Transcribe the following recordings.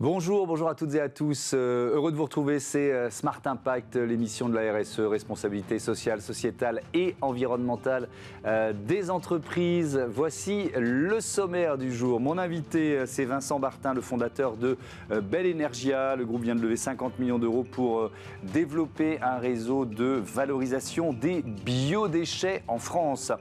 Bonjour à toutes et à tous. Heureux de vous retrouver, c'est Smart Impact, l'émission de la RSE, responsabilité sociale, sociétale et environnementale des entreprises. Voici le sommaire du jour. Mon invité, c'est Vincent Bartin, le fondateur de Belle Energia. Le groupe vient de lever 50 millions d'euros pour développer un réseau de valorisation des biodéchets en France.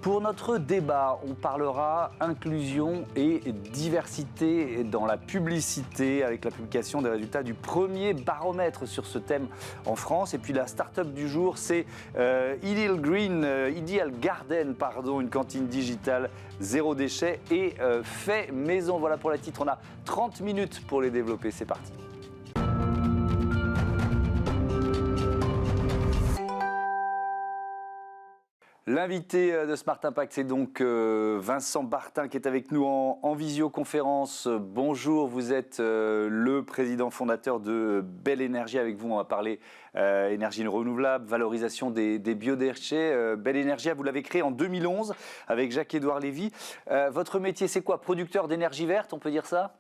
Pour notre débat, on parlera inclusion et diversité dans la publicité avec la publication des résultats du premier baromètre sur ce thème en France. Et puis la start-up du jour, c'est Ideal Garden, une cantine digitale zéro déchet et fait maison. Voilà pour les titres, on a 30 minutes pour les développer, c'est parti. L'invité de Smart Impact, c'est donc Vincent Bartin qui est avec nous en visioconférence. Bonjour, vous êtes le président fondateur de Belle Energia. Avec vous, on va parler énergie renouvelable, valorisation des biodéchets. Belle Energia, vous l'avez créé en 2011 avec Jacques-Édouard Lévy. Votre métier, c'est quoi? Producteur d'énergie verte, on peut dire ça?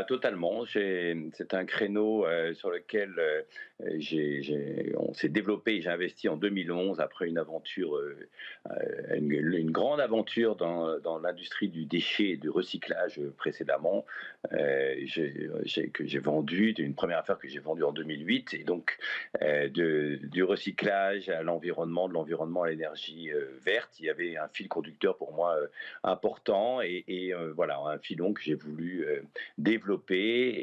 Totalement. C'est un créneau sur lequel on s'est développé. J'ai investi en 2011 après une aventure, une grande aventure dans l'industrie du déchet et du recyclage précédemment. Que j'ai vendu, une première affaire que j'ai vendue en 2008, et donc du recyclage à l'environnement, de l'environnement à l'énergie verte. Il y avait un fil conducteur pour moi important et voilà, un filon que j'ai voulu développer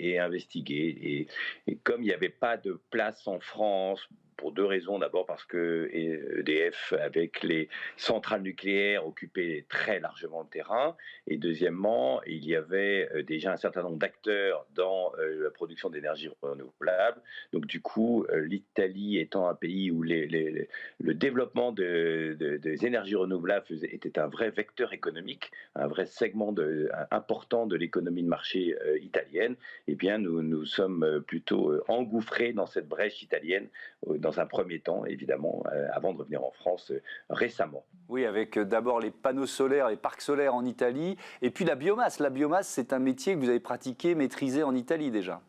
et investiguer. Et comme il n'y avait pas de place en France, pour deux raisons. D'abord parce que EDF, avec les centrales nucléaires, occupait très largement le terrain. Et deuxièmement, il y avait déjà un certain nombre d'acteurs dans la production d'énergie renouvelable. Donc du coup, l'Italie étant un pays où le développement des énergies renouvelables était un vrai vecteur économique, un vrai segment important de l'économie de marché italienne, eh bien nous sommes plutôt engouffrés dans cette brèche italienne dans un premier temps, évidemment, avant de revenir en France récemment. Oui, avec d'abord les panneaux solaires, les parcs solaires en Italie, et puis la biomasse. La biomasse, c'est un métier que vous avez pratiqué, maîtrisé en Italie déjà.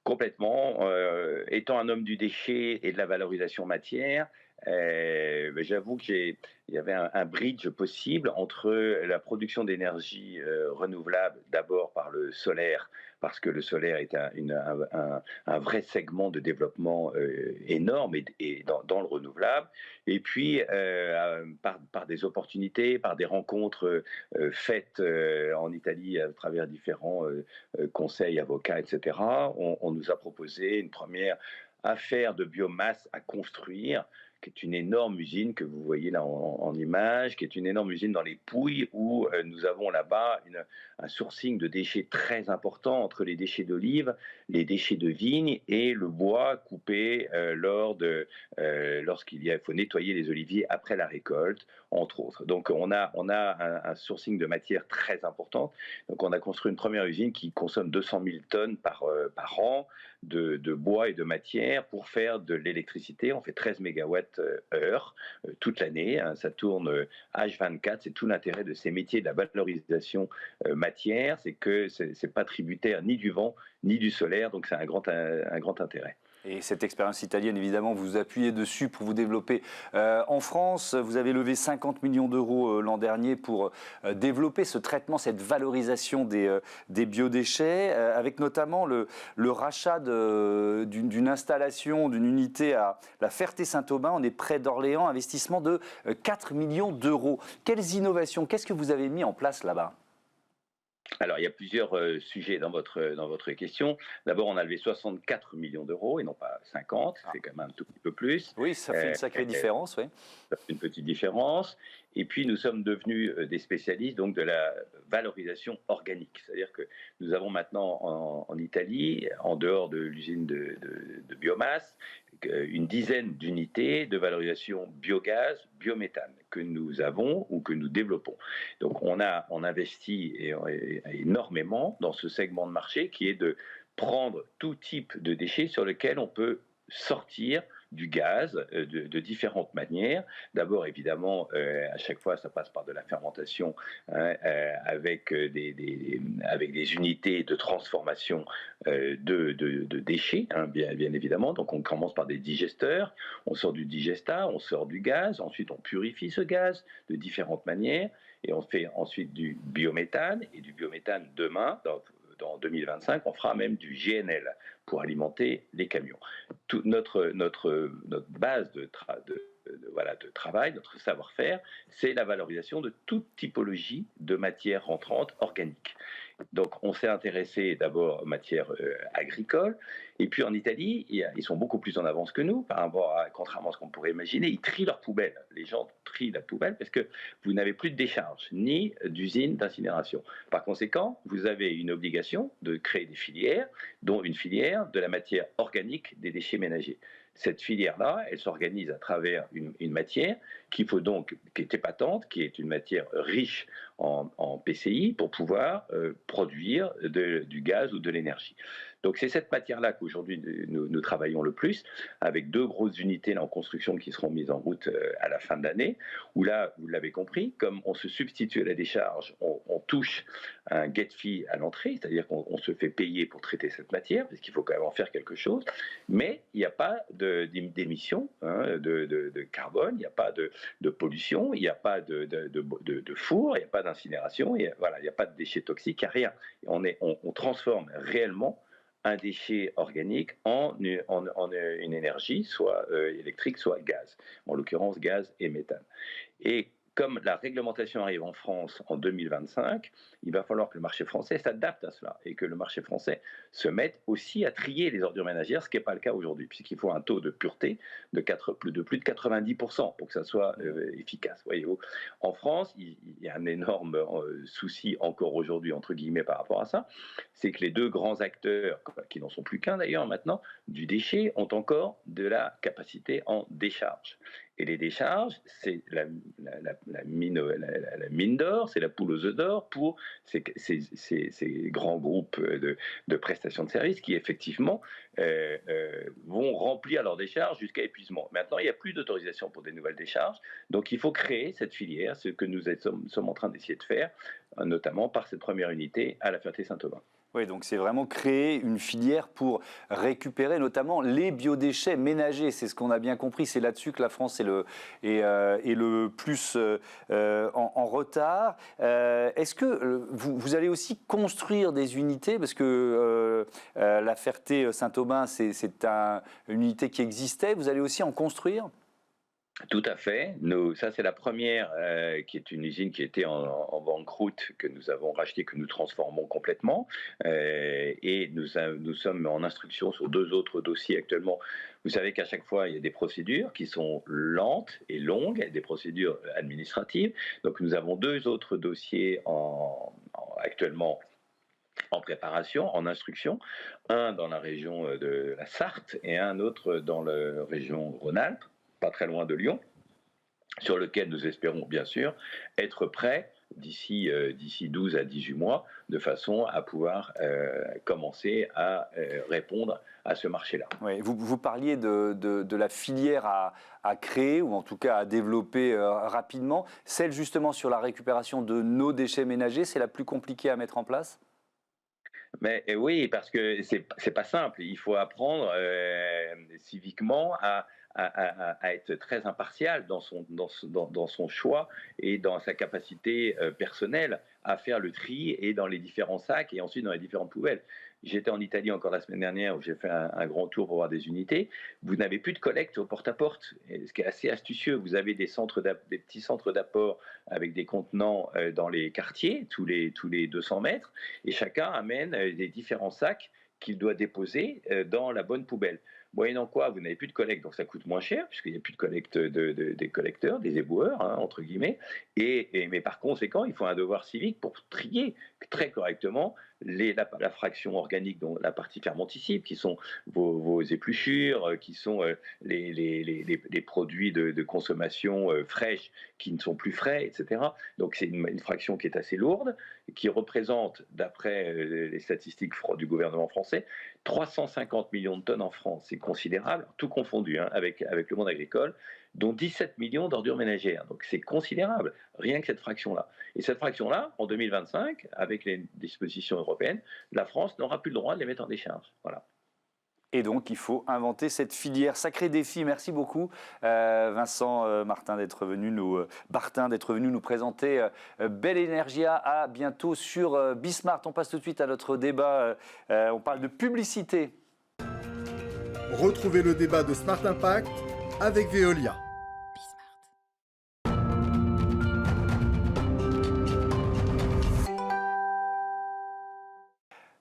Complètement. Étant un homme du déchet et de la valorisation matière, j'avoue qu'il y avait un bridge possible entre la production d'énergie renouvelable, d'abord par le solaire, parce que le solaire est un vrai segment de développement énorme et dans le renouvelable, et puis par des opportunités, par des rencontres faites en Italie à travers différents conseils, avocats, etc. On nous a proposé une première affaire de biomasse à construire, qui est une énorme usine que vous voyez là en image, qui est une énorme usine dans les Pouilles, où nous avons là-bas un sourcing de déchets très important entre les déchets d'olive, les déchets de vigne et le bois coupé lorsqu'il faut nettoyer les oliviers après la récolte, entre autres. Donc on a un sourcing de matière très importante. Donc on a construit une première usine qui consomme 200 000 tonnes par an de bois et de matière pour faire de l'électricité. On fait 13 mégawatts heure toute l'année, hein, ça tourne H24. C'est tout l'intérêt de ces métiers de la valorisation matière, c'est que c'est pas tributaire ni du vent ni du solaire, donc c'est un grand intérêt. Et cette expérience italienne, évidemment, vous appuyez dessus pour vous développer en France. Vous avez levé 50 millions d'euros l'an dernier pour développer ce traitement, cette valorisation des biodéchets, avec notamment le rachat d'une installation, d'une unité à la Ferté-Saint-Aubin. On est près d'Orléans, investissement de 4 millions d'euros. Quelles innovations, qu'est-ce que vous avez mis en place là-bas ? Alors, il y a plusieurs sujets dans votre question. D'abord, on a levé 64 millions d'euros et non pas 50, c'est quand même un tout petit peu plus. Oui, ça fait une sacrée différence, oui. Ça fait une petite différence. Et puis, nous sommes devenus des spécialistes donc, de la valorisation organique. C'est-à-dire que nous avons maintenant en Italie, en dehors de l'usine de biomasse, une dizaine d'unités de valorisation biogaz, biométhane que nous avons ou que nous développons. Donc on investit énormément dans ce segment de marché qui est de prendre tout type de déchets sur lequel on peut sortir du gaz de différentes manières. D'abord, évidemment, à chaque fois, ça passe par de la fermentation, hein, avec des unités de transformation de déchets, hein, bien évidemment. Donc, on commence par des digesteurs, on sort du digestat, on sort du gaz, ensuite on purifie ce gaz de différentes manières, et on fait ensuite du biométhane, et du biométhane demain, dans 2025, on fera même du GNL pour alimenter les camions. Toute notre base voilà, de travail, notre savoir-faire, c'est la valorisation de toute typologie de matières rentrantes organiques. Donc, on s'est intéressé d'abord aux matières agricoles, et puis en Italie, ils sont beaucoup plus en avance que nous, contrairement à ce qu'on pourrait imaginer, ils trient leurs poubelles. Les gens trient la poubelle parce que vous n'avez plus de décharge, ni d'usine d'incinération. Par conséquent, vous avez une obligation de créer des filières, dont une filière de la matière organique des déchets ménagers. Cette filière-là, elle s'organise à travers une matière qui est épatante, qui est une matière riche en PCI pour pouvoir produire du gaz ou de l'énergie. Donc c'est cette matière-là qu'aujourd'hui nous travaillons le plus, avec 2 grosses unités en construction qui seront mises en route à la fin de l'année, où là, vous l'avez compris, comme on se substitue à la décharge, on touche un get fee à l'entrée, c'est-à-dire qu'on se fait payer pour traiter cette matière, parce qu'il faut quand même en faire quelque chose, mais il n'y a pas d'émissions, hein, de carbone, il n'y a pas de pollution, il n'y a pas de four, il n'y a pas d'incinération, il n'y a pas de déchets toxiques, il n'y a rien. On transforme réellement un déchet organique en une énergie, soit électrique, soit gaz, en l'occurrence gaz et méthane. Et comme la réglementation arrive en France en 2025, il va falloir que le marché français s'adapte à cela et que le marché français se mette aussi à trier les ordures ménagères, ce qui n'est pas le cas aujourd'hui, puisqu'il faut un taux de pureté de plus de 90% pour que ça soit efficace. Voyez-vous, en France, il y a un énorme souci encore aujourd'hui, entre guillemets, par rapport à ça, c'est que les 2 grands acteurs, qui n'en sont plus qu'un d'ailleurs maintenant, du déchet, ont encore de la capacité en décharge. Et les décharges, c'est la mine d'or, c'est la poule aux œufs d'or pour ces grands groupes de prestations de services qui, effectivement, vont remplir leurs décharges jusqu'à épuisement. Maintenant, il n'y a plus d'autorisation pour des nouvelles décharges, donc il faut créer cette filière, ce que nous sommes en train d'essayer de faire, notamment par cette première unité à la Ferté-Saint-Aubin. Oui, donc c'est vraiment créer une filière pour récupérer notamment les biodéchets ménagers. C'est ce qu'on a bien compris. C'est là-dessus que la France est le plus en retard. Est-ce que vous allez aussi construire des unités? Parce que la Ferté-Saint-Aubin, c'est une unité qui existait. Vous allez aussi en construire? Tout à fait. Ça, c'est la première, qui est une usine qui était en banqueroute, que nous avons rachetée, que nous transformons complètement. Et nous sommes en instruction sur 2 autres dossiers actuellement. Vous savez qu'à chaque fois, il y a des procédures qui sont lentes et longues, des procédures administratives. Donc, nous avons 2 autres dossiers actuellement en préparation, en instruction, un dans la région de la Sarthe et un autre dans la région Rhône-Alpes, pas très loin de Lyon, sur lequel nous espérons bien sûr être prêts d'ici 12 à 18 mois, de façon à pouvoir commencer à répondre à ce marché-là. Oui, vous parliez de la filière à créer, ou en tout cas à développer rapidement. Celle justement sur la récupération de nos déchets ménagers, c'est la plus compliquée à mettre en place? Mais oui, parce que c'est pas simple. Il faut apprendre civiquement à être très impartial dans son choix et dans sa capacité personnelle à faire le tri et dans les différents sacs et ensuite dans les différentes poubelles. J'étais en Italie encore la semaine dernière où j'ai fait un grand tour pour voir des unités. Vous n'avez plus de collecte au porte-à-porte, ce qui est assez astucieux. Vous avez des petits centres d'apport avec des contenants dans les quartiers, tous les 200 mètres, et chacun amène des différents sacs qu'il doit déposer dans la bonne poubelle. Moyennant quoi, vous n'avez plus de collecte, donc ça coûte moins cher, puisqu'il n'y a plus de collecte des collecteurs, des éboueurs, hein, entre guillemets. Mais par conséquent, il faut un devoir civique pour trier très correctement la fraction organique, dont la partie fermentescible, qui sont vos épluchures, qui sont les produits de consommation fraîches qui ne sont plus frais, etc. Donc c'est une fraction qui est assez lourde, qui représente, d'après les statistiques du gouvernement français, 350 millions de tonnes en France. C'est considérable, tout confondu avec le monde agricole, dont 17 millions d'ordures ménagères. Donc c'est considérable, rien que cette fraction-là. Et cette fraction-là, en 2025, avec les dispositions européennes, la France n'aura plus le droit de les mettre en décharge. Voilà. Et donc, il faut inventer cette filière. Sacré défi. Merci beaucoup, Vincent Martin, d'être venu nous présenter Belle Energia. À bientôt sur Bismart. On passe tout de suite à notre débat. On parle de publicité. Retrouvez le débat de Smart Impact avec Veolia.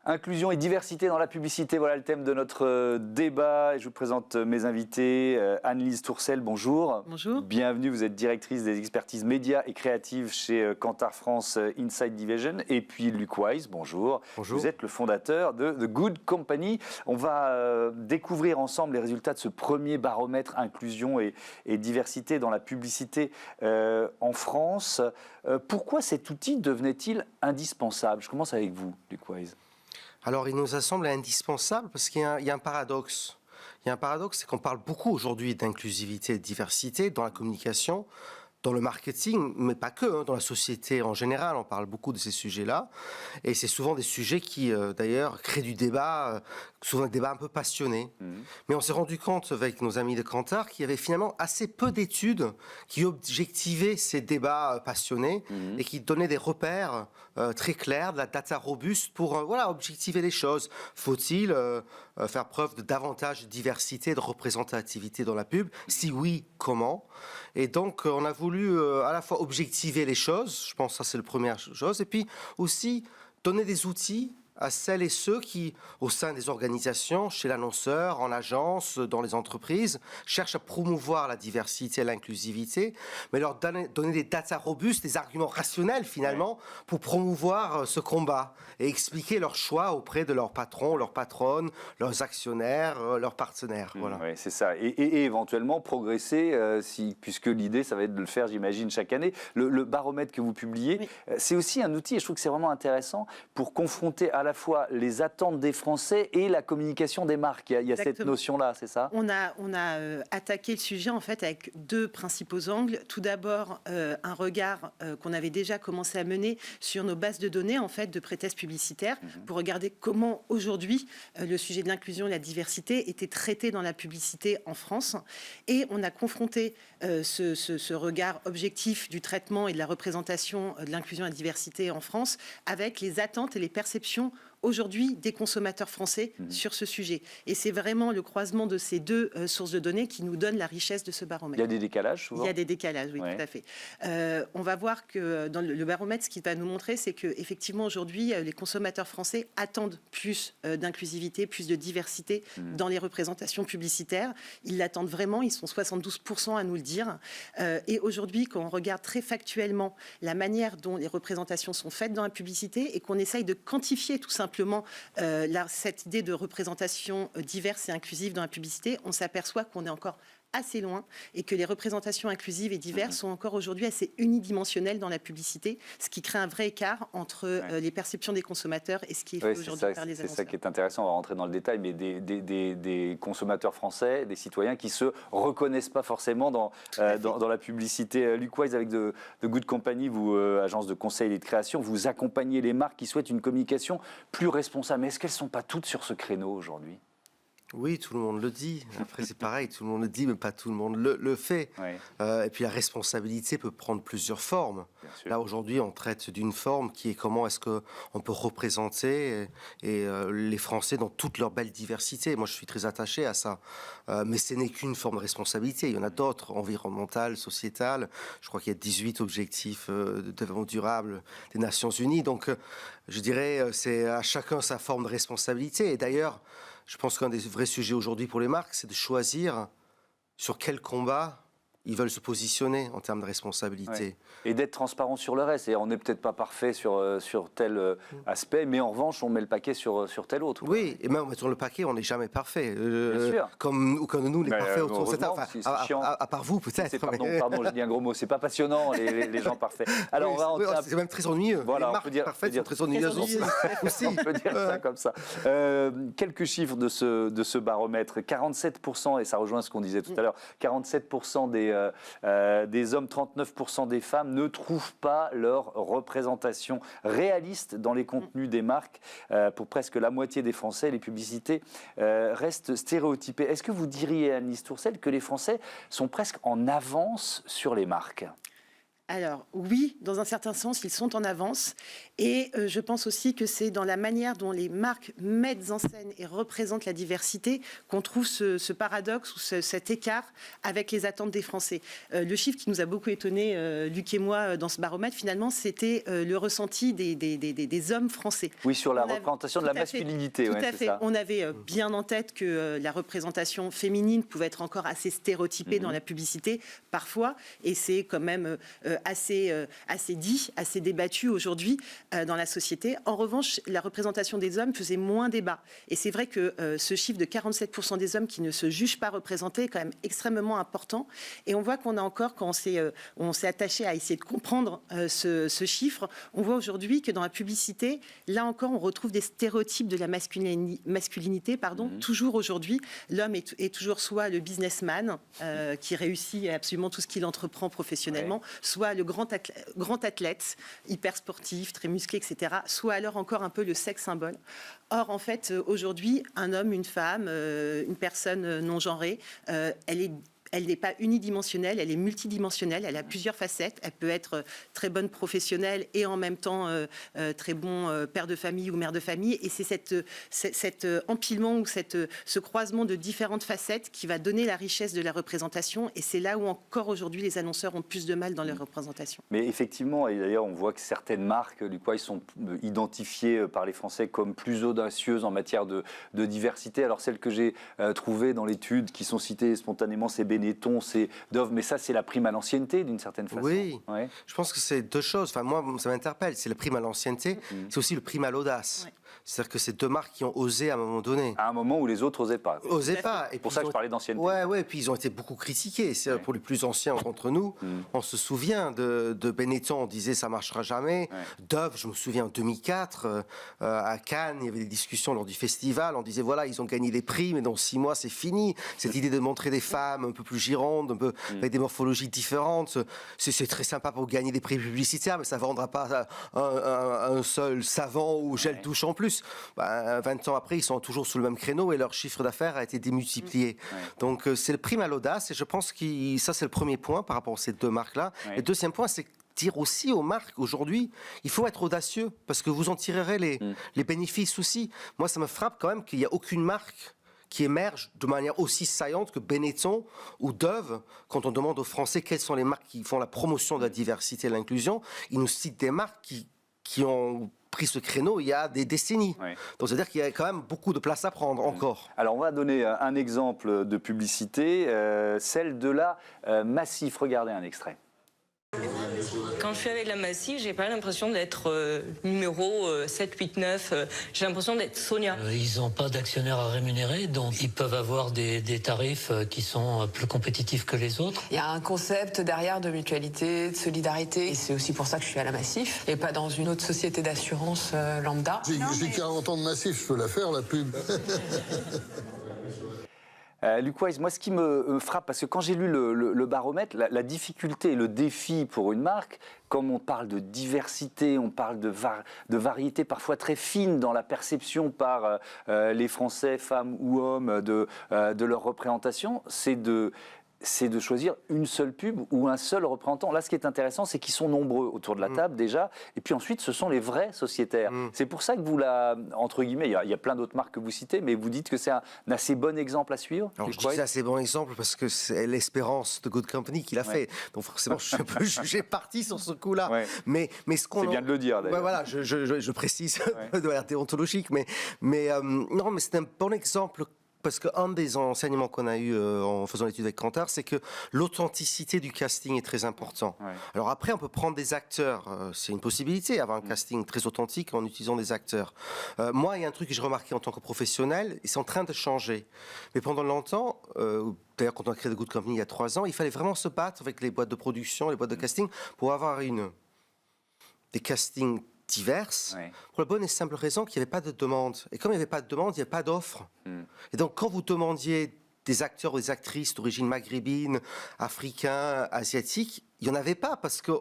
Inclusion et diversité dans la publicité, voilà le thème de notre débat. Je vous présente mes invités. Anne-Lise Tourcel, bonjour. Bonjour. Bienvenue, vous êtes directrice des expertises médias et créatives chez Kantar France Inside Division. Et puis Luc Wise, bonjour. Bonjour. Vous êtes le fondateur de The Good Company. On va découvrir ensemble les résultats de ce premier baromètre inclusion et diversité dans la publicité en France. Pourquoi cet outil devenait-il indispensable? Je commence avec vous, Luc Wise. Alors, il nous semble indispensable parce qu'il y a un paradoxe. Il y a un paradoxe, c'est qu'on parle beaucoup aujourd'hui d'inclusivité et de diversité dans la communication, dans le marketing, mais pas que, dans la société en général. On parle beaucoup de ces sujets-là. Et c'est souvent des sujets qui, d'ailleurs, créent du débat, souvent un débat un peu passionné. Mais on s'est rendu compte avec nos amis de Kantar qu'il y avait finalement assez peu d'études qui objectivaient ces débats passionnés et qui donnaient des repères très clairs, de la data robuste pour objectiver les choses. Faut-il faire preuve de davantage de diversité, de représentativité dans la pub? Si oui, comment? Et donc, on a voulu à la fois objectiver les choses, je pense que ça c'est la première chose, et puis aussi donner des outils à celles et ceux qui, au sein des organisations, chez l'annonceur, en agence, dans les entreprises, cherchent à promouvoir la diversité et l'inclusivité, mais leur donner des data robustes, des arguments rationnels finalement, pour promouvoir ce combat et expliquer leurs choix auprès de leurs patrons, leurs patronnes, leurs actionnaires, leurs partenaires. Voilà. Oui, c'est ça. Et éventuellement progresser, puisque l'idée, ça va être de le faire, j'imagine, chaque année. Le baromètre que vous publiez, c'est aussi un outil, et je trouve que c'est vraiment intéressant, pour confronter à la fois les attentes des Français et la communication des marques. Il y a cette notion-là, c'est ça? On a attaqué le sujet en fait avec deux principaux angles. Tout d'abord, un regard qu'on avait déjà commencé à mener sur nos bases de données en fait de pré-tests publicitaires pour regarder comment aujourd'hui le sujet de l'inclusion et de la diversité était traité dans la publicité en France. Et on a confronté ce regard objectif du traitement et de la représentation de l'inclusion et de la diversité en France avec les attentes et les perceptions aujourd'hui des consommateurs français sur ce sujet. Et c'est vraiment le croisement de ces deux sources de données qui nous donne la richesse de ce baromètre. Il y a des décalages souvent? Il y a des décalages, oui, tout à fait. On va voir que dans le baromètre, ce qu'il va nous montrer, c'est qu'effectivement aujourd'hui, les consommateurs français attendent plus d'inclusivité, plus de diversité dans les représentations publicitaires. Ils l'attendent vraiment, ils sont 72% à nous le dire. Et aujourd'hui, quand on regarde très factuellement la manière dont les représentations sont faites dans la publicité et qu'on essaye de quantifier tout simplement cette idée de représentation diverse et inclusive dans la publicité, on s'aperçoit qu'on est encore assez loin et que les représentations inclusives et diverses sont encore aujourd'hui assez unidimensionnelles dans la publicité, ce qui crée un vrai écart entre les perceptions des consommateurs et ce qui est fait aujourd'hui par les annonceurs. C'est ça qui est intéressant, on va rentrer dans le détail, mais des consommateurs français, des citoyens qui se reconnaissent pas forcément dans la publicité. Luc Wise, avec The Good Company, vous, agence de conseil et de création, vous accompagnez les marques qui souhaitent une communication plus responsable. Mais est-ce qu'elles ne sont pas toutes sur ce créneau aujourd'hui ? Oui, tout le monde le dit. Après, c'est pareil, tout le monde le dit, mais pas tout le monde le fait. Oui. Et puis, la responsabilité peut prendre plusieurs formes. Là, aujourd'hui, on traite d'une forme qui est comment est-ce qu'on peut représenter les Français dans toute leur belle diversité. Moi, je suis très attaché à ça. Mais ce n'est qu'une forme de responsabilité. Il y en a d'autres, environnementales, sociétales. Je crois qu'il y a 18 objectifs de développement durable des Nations Unies. Donc, je dirais, c'est à chacun sa forme de responsabilité. Et d'ailleurs, je pense qu'un des vrais sujets aujourd'hui pour les marques, c'est de choisir sur quel combat Ils veulent se positionner en termes de responsabilité. Ouais. Et d'être transparent sur le reste. Et on n'est peut-être pas parfait sur tel aspect, mais en revanche, on met le paquet sur tel autre. Oui, et même sur le paquet, on n'est jamais parfait. Bien sûr. Comme nous, les parfaits autour de cette table. C'est chiant. À part vous, peut-être. Pardon, j'ai dit un gros mot. C'est pas passionnant, les gens parfaits. Alors, c'est même très ennuyeux. Voilà, les marques parfaites sont très ennuyeuses aussi. On peut dire ça comme ça. Quelques chiffres de ce baromètre. 47%, et ça rejoint ce qu'on disait tout à l'heure, 47% des hommes, 39% des femmes ne trouvent pas leur représentation réaliste dans les contenus des marques. Pour presque la moitié des Français, les publicités restent stéréotypées. Est-ce que vous diriez, Anne-Lise Tourcel, que les Français sont presque en avance sur les marques ? Alors oui, dans un certain sens, ils sont en avance. Et je pense aussi que c'est dans la manière dont les marques mettent en scène et représentent la diversité qu'on trouve ce paradoxe ou cet écart avec les attentes des Français. Le chiffre qui nous a beaucoup étonné, Luc et moi, dans ce baromètre, finalement, c'était le ressenti des hommes français. Oui, sur la représentation de la masculinité. Tout à fait. On avait bien en tête que la représentation féminine pouvait être encore assez stéréotypée dans la publicité, parfois. Et c'est quand même assez dit, assez débattu aujourd'hui dans la société. En revanche, la représentation des hommes faisait moins débat. Et c'est vrai que ce chiffre de 47% des hommes qui ne se jugent pas représentés est quand même extrêmement important. Et on voit qu'on a encore, quand on s'est attaché à essayer de comprendre ce chiffre, on voit aujourd'hui que dans la publicité, là encore, on retrouve des stéréotypes de la masculinité. Toujours aujourd'hui, l'homme est toujours soit le businessman qui réussit absolument tout ce qu'il entreprend professionnellement, soit le grand athlète, hyper sportif, très musclé, etc., soit alors encore un peu le sex symbole. Or, en fait, aujourd'hui, un homme, une femme, une personne non genrée, elle n'est pas unidimensionnelle, elle est multidimensionnelle, elle a plusieurs facettes. Elle peut être très bonne professionnelle et en même temps très bon père de famille ou mère de famille. Et c'est cet empilement ou ce croisement de différentes facettes qui va donner la richesse de la représentation. Et c'est là où encore aujourd'hui les annonceurs ont plus de mal dans leur représentation. Mais effectivement, et d'ailleurs on voit que certaines marques, ils sont identifiées par les Français comme plus audacieuses en matière de diversité. Alors celles que j'ai trouvées dans l'étude qui sont citées spontanément, c'est Benetton, c'est Dove, mais ça c'est la prime à l'ancienneté d'une certaine façon. Oui, je pense que c'est deux choses. Enfin, moi, ça m'interpelle. C'est la prime à l'ancienneté, c'est aussi le prime à l'audace. Ouais. C'est-à-dire que c'est deux marques qui ont osé à un moment donné. À un moment où les autres n'osaient pas. Osaient pas. Et pour ça que je parlais d'ancienneté. Ouais, puis ils ont été beaucoup critiqués. Pour les plus anciens d'entre nous, on se souvient de Benetton, on disait ça marchera jamais. Dove, je me souviens en 2004, à Cannes, il y avait des discussions lors du festival, on disait voilà, ils ont gagné les prix, mais dans 6 mois c'est fini. Cette idée de montrer des femmes un peu plus girondes, un peu avec des morphologies différentes, c'est très sympa pour gagner des prix publicitaires, mais ça ne vendra pas un seul savon ou gel douche en plus. 20 ans après, ils sont toujours sous le même créneau et leur chiffre d'affaires a été démultiplié. Donc c'est le prime à l'audace et je pense que ça c'est le premier point par rapport à ces deux marques-là. Et le deuxième point, c'est dire aussi aux marques aujourd'hui, il faut être audacieux parce que vous en tirerez les bénéfices aussi. Moi, ça me frappe quand même qu'il n'y a aucune marque qui émerge de manière aussi saillante que Benetton ou Dove. Quand on demande aux Français quelles sont les marques qui font la promotion de la diversité et de l'inclusion, ils nous citent des marques qui ont pris ce créneau il y a des décennies. Donc c'est-à-dire qu'il y a quand même beaucoup de place à prendre encore. Alors on va donner un exemple de publicité, celle de la Massif. Regardez un extrait. Quand je suis avec la Massif, j'ai pas l'impression d'être numéro 7, 8, 9. J'ai l'impression d'être Sonia. Ils n'ont pas d'actionnaires à rémunérer, donc ils peuvent avoir des tarifs qui sont plus compétitifs que les autres. Il y a un concept derrière de mutualité, de solidarité. Et c'est aussi pour ça que je suis à la Massif et pas dans une autre société d'assurance lambda. J'ai 40 ans de Massif, je peux la faire, la pub. Luc Wise, moi ce qui me frappe, parce que quand j'ai lu le baromètre, la difficulté et le défi pour une marque, comme on parle de diversité, on parle de variété parfois très fine dans la perception par les Français, femmes ou hommes, de leur représentation, c'est de choisir une seule pub ou un seul représentant. Là, ce qui est intéressant, c'est qu'ils sont nombreux autour de la table déjà, et puis ensuite, ce sont les vrais sociétaires. C'est pour ça que vous, entre guillemets, il y a plein d'autres marques que vous citez, mais vous dites que c'est un assez bon exemple à suivre. Alors, je dis que c'est un assez bon exemple parce que c'est l'Espérance de Good Company qui l'a fait. Donc forcément, je suis un peu jugé parti sur ce coup-là. Mais ce qu'on... C'est bien de le dire, d'ailleurs. Voilà, je précise de manière déontologique, mais non, mais c'est un bon exemple parce qu'un des enseignements qu'on a eu en faisant l'étude avec Kantar, c'est que l'authenticité du casting est très important. Ouais. Alors après, on peut prendre des acteurs, c'est une possibilité, avoir un casting très authentique en utilisant des acteurs. Moi, il y a un truc que j'ai remarqué en tant que professionnel, et c'est en train de changer. Mais pendant longtemps, d'ailleurs quand on a créé The Good Company il y a 3 ans, il fallait vraiment se battre avec les boîtes de production, les boîtes de casting, pour avoir des castings diverses, pour la bonne et simple raison qu'il n'y avait pas de demande. Et comme il n'y avait pas de demande, il n'y avait pas d'offre. Et donc quand vous demandiez des acteurs ou des actrices d'origine maghrébine, africain, asiatique, il n'y en avait pas parce qu'il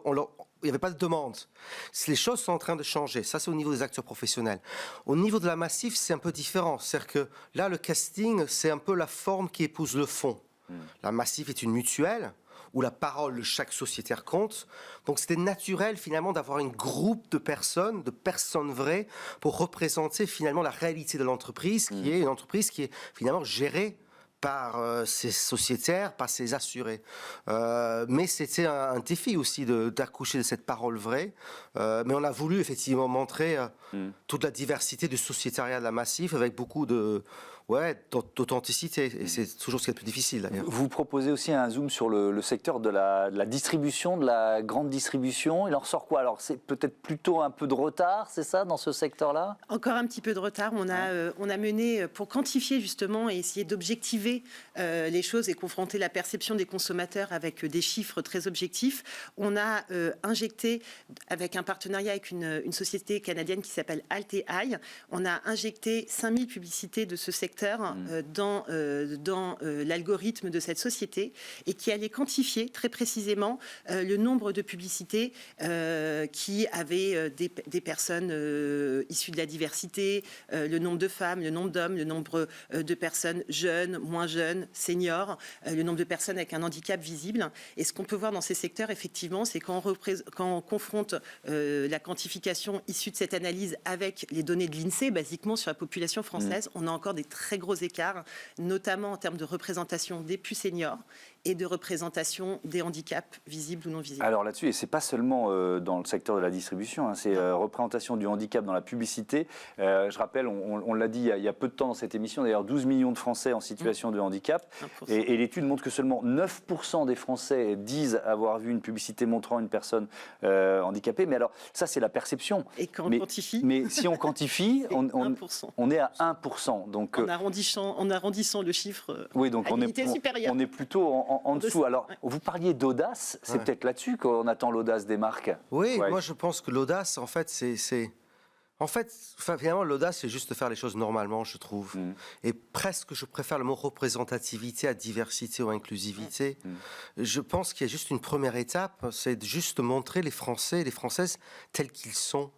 n'y avait pas de demande. Les choses sont en train de changer. Ça, c'est au niveau des acteurs professionnels. Au niveau de la Massif, c'est un peu différent. C'est-à-dire que là, le casting, c'est un peu la forme qui épouse le fond. La Massif est une mutuelle où la parole de chaque sociétaire compte. Donc c'était naturel finalement d'avoir un groupe de personnes vraies pour représenter finalement la réalité de l'entreprise, qui est une entreprise qui est finalement gérée par ses sociétaires, par ses assurés. Mais c'était un défi aussi d'accoucher de cette parole vraie. Mais on a voulu effectivement montrer toute la diversité du sociétariat de la Massif avec beaucoup d'authenticité. Et c'est toujours ce qui est le plus difficile d'ailleurs. Vous proposez aussi un zoom sur le secteur de la distribution, de la grande distribution. Il en ressort quoi? Alors c'est peut-être plutôt un peu de retard, c'est ça, dans ce secteur-là? Encore un petit peu de retard. On a mené, pour quantifier justement et essayer d'objectiver les choses et confronter la perception des consommateurs avec des chiffres très objectifs, on a injecté, avec un partenariat avec une société canadienne qui s'appelle Alteai, on a injecté 5000 publicités de ce secteur dans l'algorithme de cette société et qui allait quantifier très précisément le nombre de publicités qui avaient des personnes issues de la diversité, le nombre de femmes, le nombre d'hommes, le nombre de personnes jeunes, moins jeunes, seniors, le nombre de personnes avec un handicap visible. Et ce qu'on peut voir dans ces secteurs, effectivement, c'est quand on confronte la quantification issue de cette analyse avec les données de l'INSEE, basiquement sur la population française, on a encore des très gros écarts, notamment en termes de représentation des plus seniors et de représentation des handicaps visibles ou non visibles. Alors là-dessus, et c'est pas seulement dans le secteur de la distribution, hein, c'est représentation du handicap dans la publicité. Je rappelle, on l'a dit il y a peu de temps dans cette émission, d'ailleurs 12 millions de Français en situation de handicap. Et l'étude montre que seulement 9% des Français disent avoir vu une publicité montrant une personne handicapée. Mais alors, ça c'est la perception. Et quand on quantifie, mais si on quantifie, on est à 1%. Donc, en arrondissant le chiffre oui, donc à l'unité supérieure. On est plutôt en dessous. Alors, vous parliez d'audace, c'est peut-être là-dessus qu'on attend l'audace des marques. Oui, moi je pense que l'audace, en fait, finalement, l'audace, c'est juste de faire les choses normalement, je trouve. Et presque, je préfère le mot représentativité à diversité ou inclusivité. Je pense qu'il y a juste une première étape, c'est de juste montrer les Français et les Françaises tels qu'ils sont.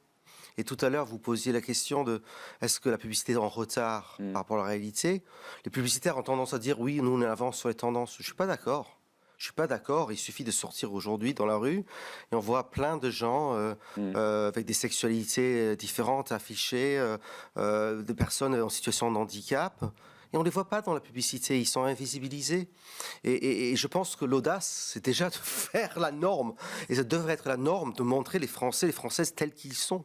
Et tout à l'heure, vous posiez la question de est-ce que la publicité est en retard par rapport à la réalité? Les publicitaires ont tendance à dire oui, nous on est en avance sur les tendances. Je ne suis pas d'accord. Je suis pas d'accord. Il suffit de sortir aujourd'hui dans la rue et on voit plein de gens avec des sexualités différentes affichées, de personnes en situation de handicap. Et on ne les voit pas dans la publicité, ils sont invisibilisés. Et je pense que l'audace, c'est déjà de faire la norme. Et ça devrait être la norme de montrer les Français, les Françaises tels qu'ils sont.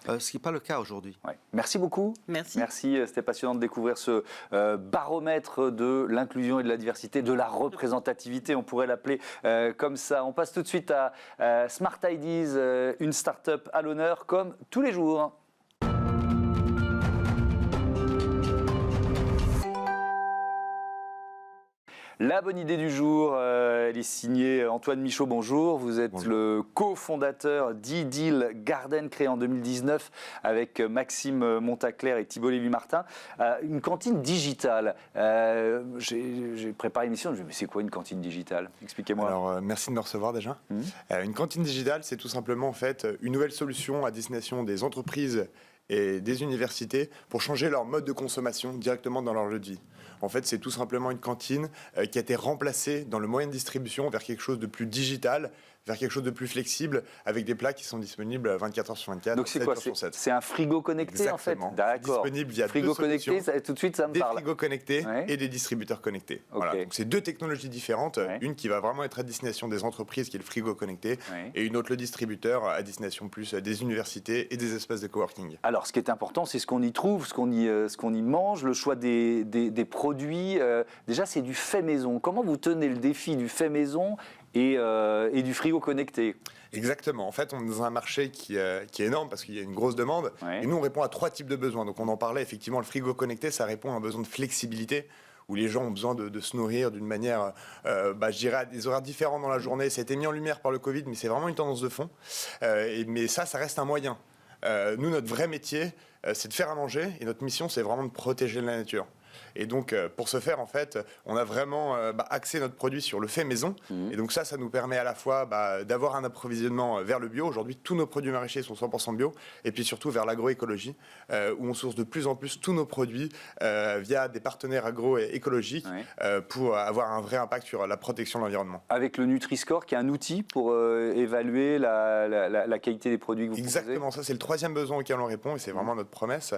Ce qui n'est pas le cas aujourd'hui. Ouais. Merci beaucoup. Merci. C'était passionnant de découvrir ce baromètre de l'inclusion et de la diversité, de la représentativité, on pourrait l'appeler comme ça. On passe tout de suite à Smart Ideas, une start-up à l'honneur comme tous les jours. La bonne idée du jour, elle est signée Antoine Michaud, bonjour. Vous êtes le cofondateur d'Idyll Garden, créé en 2019 avec Maxime Montaclair et Thibault Lévy-Martin. Une cantine digitale. J'ai préparé l'émission, je me suis dit, mais c'est quoi une cantine digitale? Expliquez-moi. Alors, merci de me recevoir déjà. Une cantine digitale, c'est tout simplement en fait une nouvelle solution à destination des entreprises et des universités pour changer leur mode de consommation directement dans leur lieu de vie. En fait, c'est tout simplement une cantine qui a été remplacée dans le moyen de distribution vers quelque chose de plus digital, vers quelque chose de plus flexible, avec des plats qui sont disponibles 24 heures sur 24. Donc c'est quoi? C'est un frigo connecté en fait? D'accord. Disponible via frigo connecté, tout de suite ça me parle. Des frigos connectés et des distributeurs connectés. Voilà. Donc c'est deux technologies différentes. Une qui va vraiment être à destination des entreprises, qui est le frigo connecté, et une autre, le distributeur, à destination plus des universités et des espaces de coworking. Alors ce qui est important, c'est ce qu'on y trouve, ce qu'on y mange, le choix des produits. Déjà, c'est du fait maison. Comment vous tenez le défi du fait maison et du frigo connecté? Exactement. En fait, on est dans un marché qui est énorme parce qu'il y a une grosse demande. Et nous, on répond à 3 types de besoins. Donc, on en parlait, effectivement, le frigo connecté, ça répond à un besoin de flexibilité où les gens ont besoin de se nourrir d'une manière, je dirais, à des horaires différents dans la journée. Ça a été mis en lumière par le Covid, mais c'est vraiment une tendance de fond. Mais ça reste un moyen. Nous, notre vrai métier, c'est de faire à manger. Et notre mission, c'est vraiment de protéger la nature. Et donc, pour ce faire, en fait, on a vraiment axé notre produit sur le fait maison. Et donc ça nous permet à la fois d'avoir un approvisionnement vers le bio. Aujourd'hui, tous nos produits maraîchers sont 100% bio. Et puis surtout vers l'agroécologie, où on source de plus en plus tous nos produits via des partenaires agroécologiques pour avoir un vrai impact sur la protection de l'environnement. Avec le Nutri-Score, qui est un outil pour évaluer la qualité des produits que vous proposez. Exactement, ça c'est le 3e besoin auquel on répond et c'est vraiment notre promesse.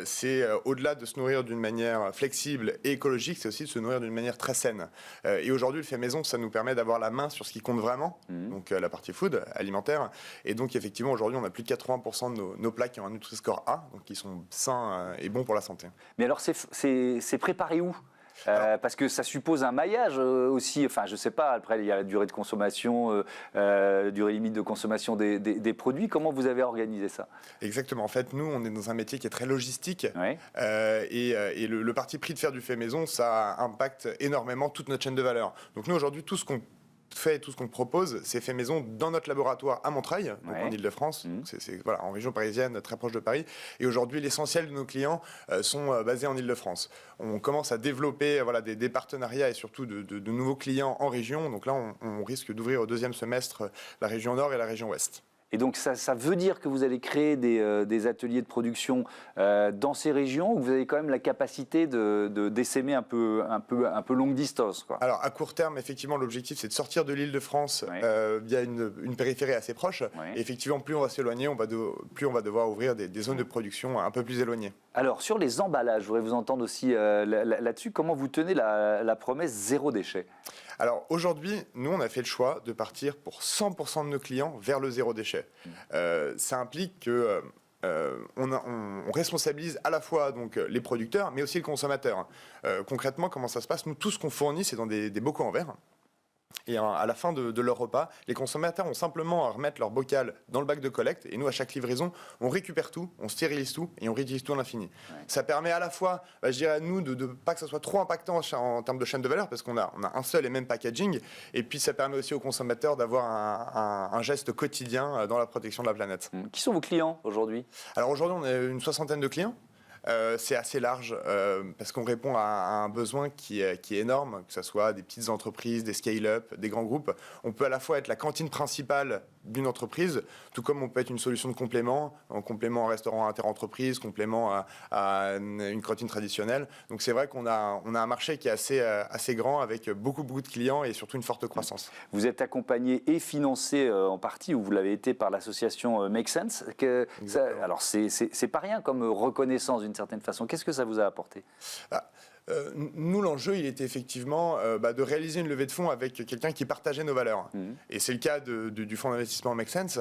C'est au-delà de se nourrir d'une manière flexible et écologique, c'est aussi de se nourrir d'une manière très saine. Et aujourd'hui, le fait maison, ça nous permet d'avoir la main sur ce qui compte vraiment, donc la partie food, alimentaire. Et donc, effectivement, aujourd'hui, on a plus de 80% de nos plats qui ont un Nutri-Score A, donc qui sont sains et bons pour la santé. Mais alors, c'est préparé où ? Parce que ça suppose un maillage aussi, enfin je sais pas, après il y a la durée de consommation, durée limite de consommation des produits, comment vous avez organisé ça? Exactement, en fait nous on est dans un métier qui est très logistique et le parti pris de faire du fait maison, ça impacte énormément toute notre chaîne de valeur. Donc nous aujourd'hui tout ce qu'on fait, tout ce qu'on propose, c'est fait maison dans notre laboratoire à Montreuil, donc en Ile-de-France, voilà, en région parisienne, très proche de Paris. Et aujourd'hui, l'essentiel de nos clients sont basés en Ile-de-France. On commence à développer des partenariats et surtout de nouveaux clients en région. Donc là, on risque d'ouvrir au 2e semestre la région Nord et la région Ouest. Et donc ça veut dire que vous allez créer des ateliers de production dans ces régions où vous avez quand même la capacité de d'essaimer un peu longue distance, quoi. Alors à court terme, effectivement, l'objectif c'est de sortir de l'Île-de-France via une périphérie assez proche. Et effectivement, plus on va s'éloigner, plus on va devoir ouvrir des zones de production un peu plus éloignées. Alors sur les emballages, je voudrais vous entendre aussi là-dessus. Comment vous tenez la promesse 0 déchet? Alors aujourd'hui, nous on a fait le choix de partir pour 100% de nos clients vers le 0 déchet. Ça implique que on responsabilise à la fois donc les producteurs, mais aussi le consommateur. Concrètement, comment ça se passe? Nous, tout ce qu'on fournit, c'est dans des bocaux en verre. Et à la fin de leur repas, les consommateurs ont simplement à remettre leur bocal dans le bac de collecte. Et nous, à chaque livraison, on récupère tout, on stérilise tout et on réutilise tout à l'infini. Ça permet à la fois, je dirais à nous, de pas que ça soit trop impactant en termes de chaîne de valeur, parce qu'on a un seul et même packaging. Et puis, ça permet aussi aux consommateurs d'avoir un geste quotidien dans la protection de la planète. Qui sont vos clients aujourd'hui? Alors aujourd'hui, on a une 60aine de clients. C'est assez large parce qu'on répond à un besoin qui est énorme, que ce soit des petites entreprises, des scale-up, des grands groupes. On peut à la fois être la cantine principale d'une entreprise, tout comme on peut être une solution de complément, en complément à un restaurant inter-entreprise, complément à une cantine traditionnelle. Donc c'est vrai qu'on a un marché qui est assez grand avec beaucoup de clients et surtout une forte croissance. Vous êtes accompagné et financé en partie, ou vous l'avez été par l'association Make Sense. Alors c'est pas rien comme reconnaissance d'une certaine façon. Qu'est-ce que ça vous a apporté? Nous, l'enjeu, il était effectivement de réaliser une levée de fonds avec quelqu'un qui partageait nos valeurs. Et c'est le cas du fonds d'investissement Make Sense,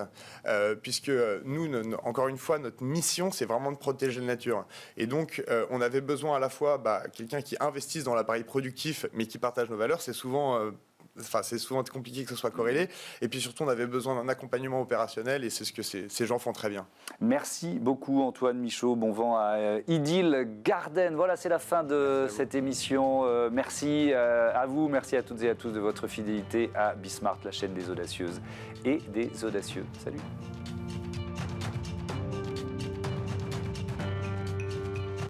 puisque nous, encore une fois, notre mission, c'est vraiment de protéger la nature. Et donc, on avait besoin à la fois quelqu'un qui investisse dans l'appareil productif, mais qui partage nos valeurs. C'est souvent compliqué que ce soit corrélé. Et puis surtout, on avait besoin d'un accompagnement opérationnel et c'est ce que ces gens font très bien. Merci beaucoup Antoine Michaud. Bon vent à Idylle Garden. Voilà, c'est la fin de cette émission. Merci à vous, merci à toutes et à tous de votre fidélité à Bismart, la chaîne des audacieuses et des audacieux. Salut.